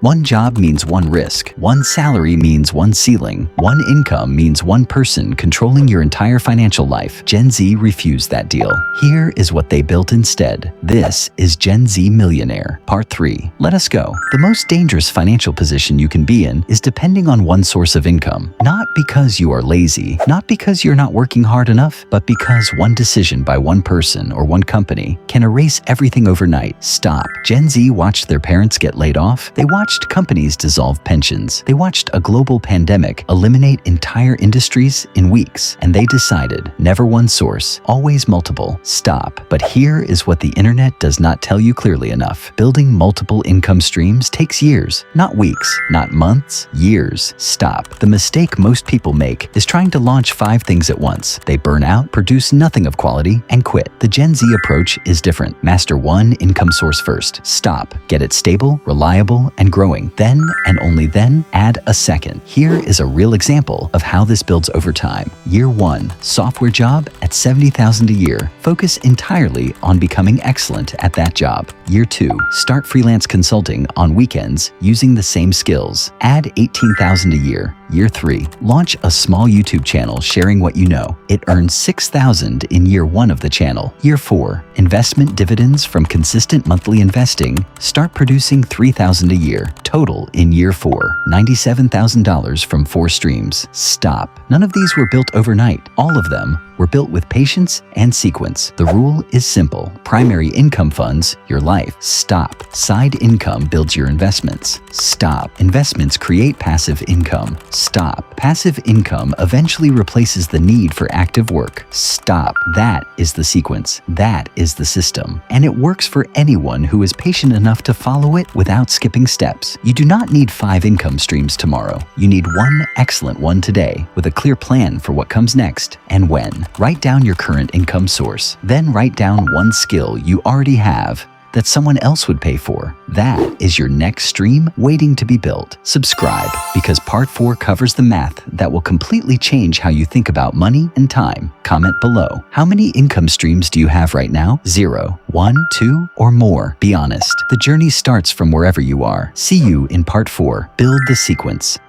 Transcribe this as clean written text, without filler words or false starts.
One job means one risk. One salary means one ceiling. One income means one person controlling your entire financial life. Gen Z refused that deal. Here is what they built instead. This is Gen Z Millionaire, Part 3. Let us go. The most dangerous financial position you can be in is depending on one source of income. Not because you are lazy, not because you're not working hard enough, but because one decision by one person or one company can erase everything overnight. Stop. Gen Z watched their parents get laid off. They watched companies dissolve pensions. They watched a global pandemic eliminate entire industries in weeks. And they decided, never one source, always multiple. Stop. But here is what the internet does not tell you clearly enough. Building multiple income streams takes years, not weeks, not months, years. Stop. The mistake most people make is trying to launch 5 things at once. They burn out, produce nothing of quality, and quit. The Gen Z approach is different. Master one income source first. Stop. Get it stable, reliable, and growing. Then, and only then, add a second. Here is a real example of how this builds over time. Year 1, software job at $70,000 a year. Focus entirely on becoming excellent at that job. Year 2, start freelance consulting on weekends using the same skills. Add $18,000 a year. Year 3, launch a small YouTube channel sharing what you know. It earns $6,000 in year 1 of the channel. Year 4, investment dividends from consistent monthly investing start producing $3,000 a year. Total in year 4, $97,000 from 4 streams. Stop. None of these were built overnight. All of them were built with patience and sequence. The rule is simple. Primary income funds your life. Stop. Side income builds your investments. Stop. Investments create passive income. Stop. Passive income eventually replaces the need for active work. Stop. That is the sequence. That is the system. And it works for anyone who is patient enough to follow it without skipping steps. You do not need 5 income streams tomorrow. You need one excellent one today with a clear plan for what comes next and when. Write down your current income source. Then write down one skill you already have that someone else would pay for. That is your next stream waiting to be built. Subscribe, because Part 4 covers the math that will completely change how you think about money and time. Comment below. How many income streams do you have right now? 0, 1, 2, or more? Be honest. The journey starts from wherever you are. See you in Part 4. Build the sequence.